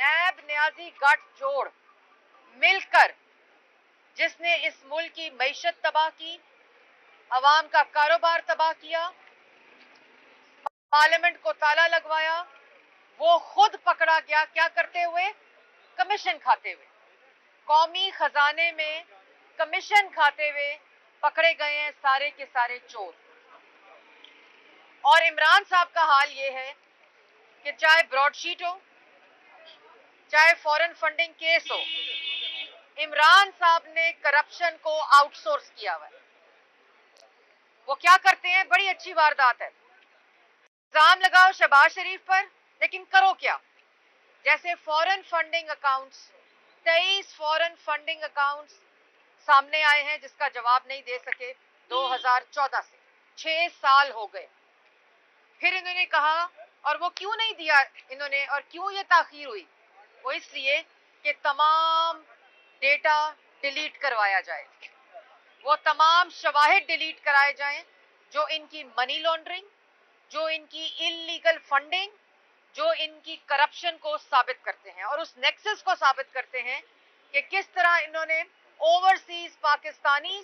नैब न्याजी गठजोड़ मिलकर जिसने इस मुल्क की मईशत तबाह की, अवाम का कारोबार तबाह किया, पार्लियामेंट को ताला लगवाया, वो खुद पकड़ा गया क्या करते हुए? कमीशन खाते हुए। कौमी खजाने में कमीशन खाते हुए पकड़े गए हैं सारे के सारे चोर। और इमरान साहब का हाल ये है कि चाहे ब्रॉडशीट हो, चाहे फॉरेन फंडिंग केस हो, इमरान साहब ने करप्शन को आउटसोर्स किया हुआ है। वो क्या करते हैं? बड़ी अच्छी वारदात है। इल्जाम लगाओ शहबाज शरीफ पर, लेकिन करो क्या? जैसे foreign funding accounts, 23 foreign funding accounts सामने आए हैं जिसका जवाब नहीं दे सके 2014 से। 6 साल हो गए। फिर इन्होंने कहा, और वो क्यों नहीं दिया इन्होंने, और क्यों ये ताखीर हुई? वो इसलिए कि तमाम डेटा डिलीट करवाया जाए, वो तमाम शवाहिद डिलीट कराए जाएं जो इनकी मनी लॉन्ड्रिंग, जो इनकी इल्लीगल फंडिंग, जो इनकी करप्शन को साबित करते हैं और उस नेक्सस को साबित करते हैं कि किस तरह इन्होंने ओवरसीज पाकिस्तानी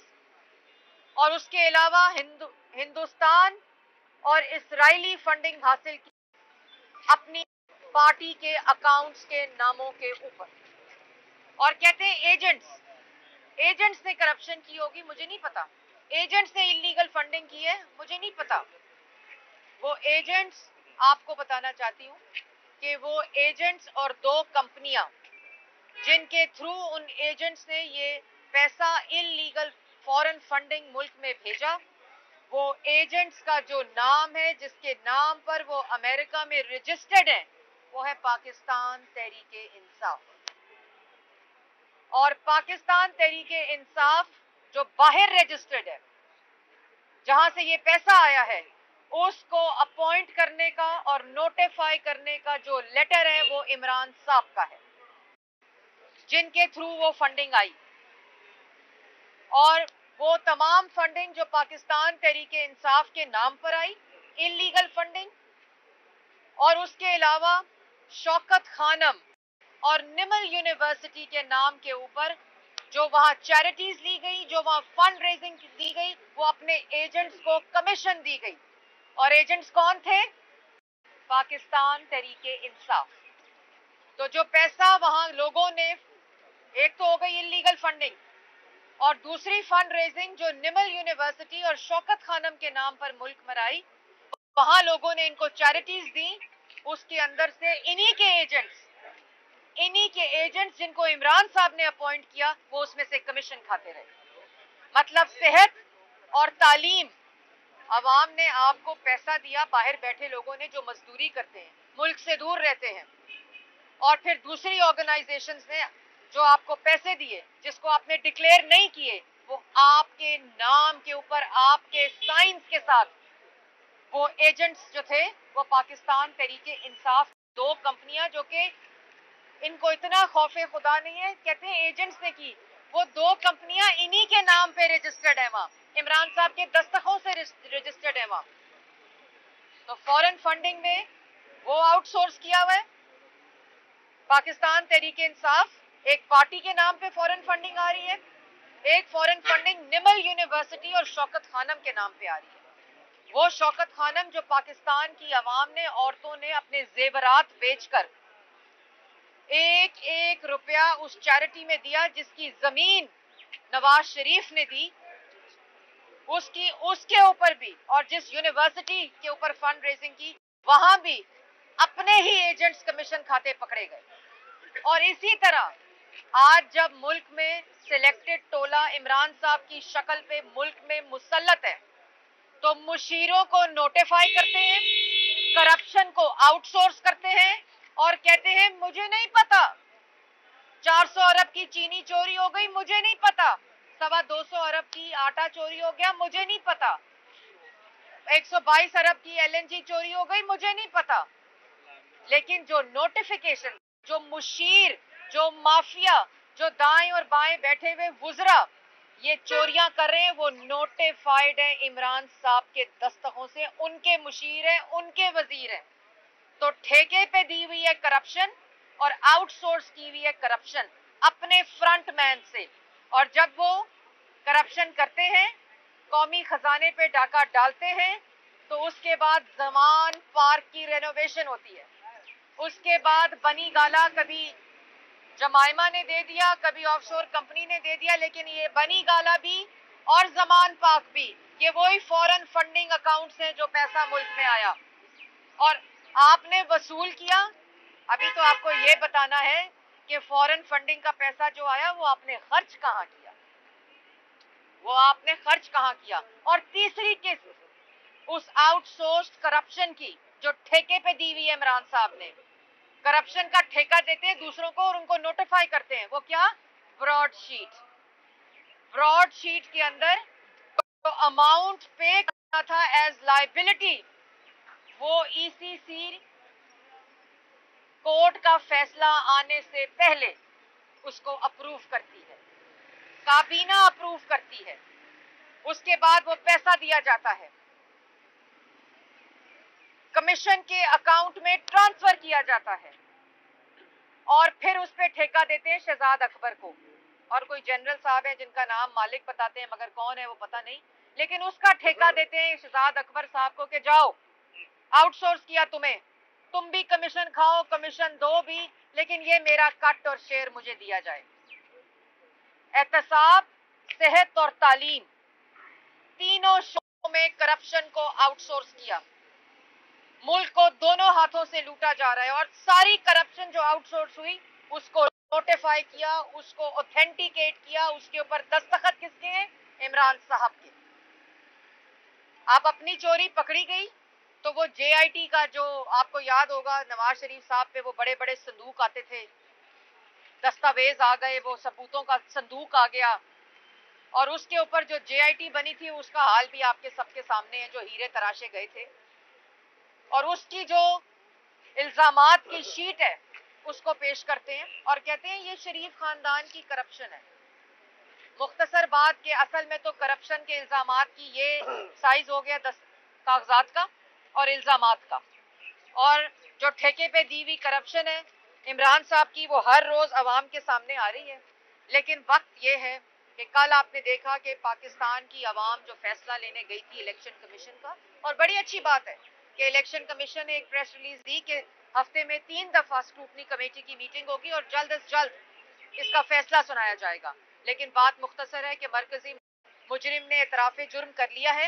और उसके अलावा हिंदुस्तान और इजरायली फंडिंग हासिल की अपनी पार्टी के अकाउंट्स के नामों के ऊपर। और कहते हैं एजेंट्स ने करप्शन की होगी, मुझे नहीं पता। एजेंट्स ने इलीगल फंडिंग की है, मुझे नहीं पता। वो एजेंट्स, आपको बताना चाहती हूँ कि वो एजेंट्स और 2 कंपनियां जिनके थ्रू उन एजेंट्स ने ये पैसा इलीगल फॉरेन फंडिंग मुल्क में भेजा, वो एजेंट्स का जो नाम है, जिसके नाम पर वो अमेरिका में रजिस्टर्ड है, वो है पाकिस्तान तहरीके इंसाफ। और पाकिस्तान तहरीके इंसाफ जो बाहर रजिस्टर्ड है, जहां से ये पैसा आया है, उसको अपॉइंट करने का और नोटिफाई करने का जो लेटर है वो इमरान साहब का है, जिनके थ्रू वो फंडिंग आई। और वो तमाम फंडिंग जो पाकिस्तान तहरीके इंसाफ के नाम पर आई, इलीगल फंडिंग, और उसके अलावा शौकत खानम और निमल यूनिवर्सिटी के नाम के ऊपर जो वहां चैरिटीज ली गई, जो वहां फंड रेजिंग दी गई, वो अपने एजेंट्स को कमीशन दी गई। और एजेंट्स कौन थे? पाकिस्तान तहरीके इंसाफ। तो जो पैसा वहां लोगों ने, एक तो हो गई इलीगल फंडिंग, और दूसरी फंड रेजिंग जो निमल यूनिवर्सिटी और शौकत खानम के नाम पर मुल्क मराई, वहां लोगों ने इनको चैरिटीज दी, उसके अंदर से इन्हीं के एजेंट्स जिनको इमरान साहब ने अपॉइंट किया, वो उसमें से कमीशन खाते रहे। मतलब सेहत और तालीम, अवाम ने आपको पैसा दिया, बाहर बैठे लोगों ने जो मजदूरी करते हैं, मुल्क से दूर रहते हैं, और फिर दूसरी ऑर्गेनाइजेशंस ने जो आपको पैसे दिए, जिसको आपने डिक्लेयर नहीं किए, वो आपके नाम के ऊपर आपके साइंस के साथ, वो एजेंट्स जो थे वो पाकिस्तान तहरीके इंसाफ 2 कंपनियां, जो कि इनको इतना खौफे खुदा नहीं है, कहते हैं एजेंट्स ने की, वो 2 कंपनियां इन्हीं के नाम पे रजिस्टर्ड है, वहां इमरान साहब के दस्तखतों से रजिस्टर्ड है वहां। तो फॉरेन फंडिंग में वो आउटसोर्स किया हुआ है। पाकिस्तान तहरीके इंसाफ एक पार्टी के नाम पे फॉरेन फंडिंग आ रही है, एक फॉरेन फंडिंग निमल यूनिवर्सिटी और शौकत खानम के नाम पे आ रही है। वो शौकत खानम जो पाकिस्तान की आवाम ने, औरतों ने अपने जेवरात बेचकर 1-1 रुपया उस चैरिटी में दिया, जिसकी जमीन नवाज शरीफ ने दी, उसके ऊपर भी, और जिस यूनिवर्सिटी के ऊपर फंड रेजिंग की, वहां भी अपने ही एजेंट्स कमीशन खाते पकड़े गए। और इसी तरह आज जब मुल्क में सिलेक्टेड टोला इमरान साहब की शक्ल पे मुल्क में मुसल्लत है, तो मुशीरों को नोटिफाई करते हैं, करप्शन को आउटसोर्स करते हैं और कहते हैं मुझे नहीं पता, 400 अरब की चीनी चोरी हो गई, मुझे नहीं पता, 250 अरब की आटा चोरी हो गया, मुझे नहीं पता, 122 अरब की एलएनजी चोरी हो गई, मुझे नहीं पता। लेकिन जो नोटिफिकेशन, जो मुशीर, जो माफिया, जो दाएं और बाएं बैठे हुए वुजरा ये चोरियां कर रहे हैं, वो नोटिफाइड है इमरान साहब के दस्तखतों से, उनके मुशीर हैं, उनके वजीर हैं। तो ठेके पे दी हुई है करप्शन, اور آؤٹ سورس کی ہوئی ہے کرپشن اپنے فرنٹ مین سے. اور جب وہ کرپشن کرتے ہیں, قومی خزانے پہ ڈاکہ ڈالتے ہیں, تو اس کے بعد زمان پارک کی رینوویشن ہوتی ہے. اس کے بعد بنی گالا کبھی جمائمہ نے دے دیا, کبھی آف شور کمپنی نے دے دیا, لیکن یہ بنی گالا بھی اور زمان پاک بھی یہ وہی فورن فنڈنگ اکاؤنٹس ہیں جو پیسہ ملک میں آیا اور آپ نے وصول کیا. ابھی تو آپ کو یہ بتانا ہے کہ فورن فنڈنگ کا پیسہ جو آیا وہ آپ نے خرچ کہاں کیا, وہ آپ نے خرچ کہاں کیا. اور تیسری قسم اس آؤٹ سورسڈ کرپشن کی جو ٹھیکے پہ دی ہوئی ہے عمران صاحب نے, کرپشن کا ٹھیکہ دیتے ہیں دوسروں کو اور ان کو نوٹیفائی کرتے ہیں. وہ کیا؟ Broad sheet. براڈ شیٹ کے اندر جو اماؤنٹ پے کرنا تھا ایز لائبلٹی وہ ای سی سی کورٹ کا فیصلہ آنے سے پہلے اس کو اپروو کرتی ہے, کابینہ اپروو کرتی ہے, اس کے بعد وہ پیسہ دیا جاتا ہے, کمیشن کے اکاؤنٹ میں ٹرانسفر کیا جاتا ہے, اور پھر اس پہ ٹھیکہ دیتے ہیں شہزاد اکبر کو. اور کوئی جنرل صاحب ہیں جن کا نام مالک بتاتے ہیں مگر کون ہے وہ پتہ نہیں, لیکن اس کا ٹھیکہ دیتے ہیں شہزاد اکبر صاحب کو کہ جاؤ آؤٹ سورس کیا تمہیں, تم بھی کمیشن کھاؤ, کمیشن دو بھی, لیکن یہ میرا کٹ اور شیئر مجھے دیا جائے. احتساب, صحت اور تعلیم تینوں شعبوں میں کرپشن کو آؤٹ سورس کیا. ملک کو دونوں ہاتھوں سے لوٹا جا رہا ہے اور ساری کرپشن جو آؤٹ سورس ہوئی اس کو نوٹیفائی کیا, اس کو اوتھینٹیکیٹ کیا, اس کے اوپر دستخط کس کے ہیں؟ عمران صاحب کے. آپ اپنی چوری پکڑی گئی تو وہ جے آئی ٹی کا جو آپ کو یاد ہوگا نواز شریف صاحب پہ وہ بڑے بڑے صندوق آتے تھے, دستاویز آ گئے, وہ ثبوتوں کا صندوق آ گیا, اور اس کے اوپر جو جے آئی ٹی بنی تھی اس کا حال بھی آپ کے سب کے سامنے ہے, جو ہیرے تراشے گئے تھے. اور اس کی جو الزامات کی شیٹ ہے اس کو پیش کرتے ہیں اور کہتے ہیں یہ شریف خاندان کی کرپشن ہے. مختصر بات کہ اصل میں تو کرپشن کے الزامات کی یہ سائز ہو گیا 10 کاغذات کا اور الزامات کا, اور جو ٹھیکے پہ دی ہوئی کرپشن ہے عمران صاحب کی وہ ہر روز عوام کے سامنے آ رہی ہے. لیکن وقت یہ ہے کہ کل آپ نے دیکھا کہ پاکستان کی عوام جو فیصلہ لینے گئی تھی الیکشن کمیشن کا, اور بڑی اچھی بات ہے کہ الیکشن کمیشن نے ایک پریس ریلیز دی کہ ہفتے میں 3 دفعہ اسکروٹنی کمیٹی کی میٹنگ ہوگی اور جلد از جلد اس کا فیصلہ سنایا جائے گا. لیکن بات مختصر ہے کہ مرکزی مجرم نے اعتراف جرم کر لیا ہے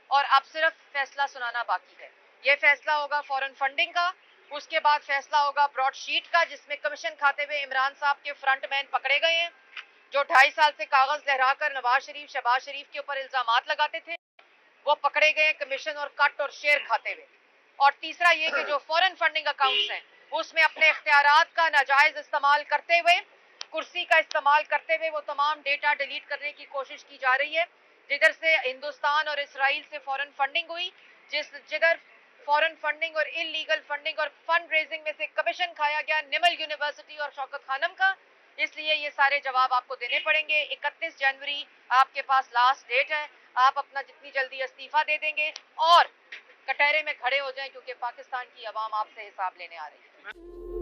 اور اب صرف فیصلہ سنانا باقی ہے. یہ فیصلہ ہوگا فورن فنڈنگ کا, اس کے بعد فیصلہ ہوگا براڈ شیٹ کا جس میں کمیشن کھاتے ہوئے عمران صاحب کے فرنٹ مین پکڑے گئے ہیں جو 2.5 سال سے کاغذ لہرا کر نواز شریف شہباز شریف کے اوپر الزامات لگاتے تھے, وہ پکڑے گئے کمیشن اور کٹ اور شیئر کھاتے ہوئے. اور تیسرا یہ کہ جو فورن فنڈنگ اکاؤنٹس ہیں اس میں اپنے اختیارات کا ناجائز استعمال کرتے ہوئے, کرسی کا استعمال کرتے ہوئے وہ تمام ڈیٹا ڈیلیٹ کرنے کی کوشش کی جا رہی ہے جدھر سے ہندوستان اور اسرائیل سے فورن فنڈنگ ہوئی, جدھر فورن فنڈنگ اور ان لیگل فنڈنگ اور فنڈ ریزنگ میں سے کمیشن کھایا گیا نمل یونیورسٹی اور شوکت خانم کا. اس لیے یہ سارے جواب آپ کو دینے پڑیں گے. 31 جنوری آپ کے پاس لاسٹ ڈیٹ ہے, آپ اپنا جتنی جلدی استعفیٰ دے دیں گے اور کٹہرے میں کھڑے ہو جائیں کیونکہ پاکستان کی عوام آپ سے حساب لینے آ رہی ہے.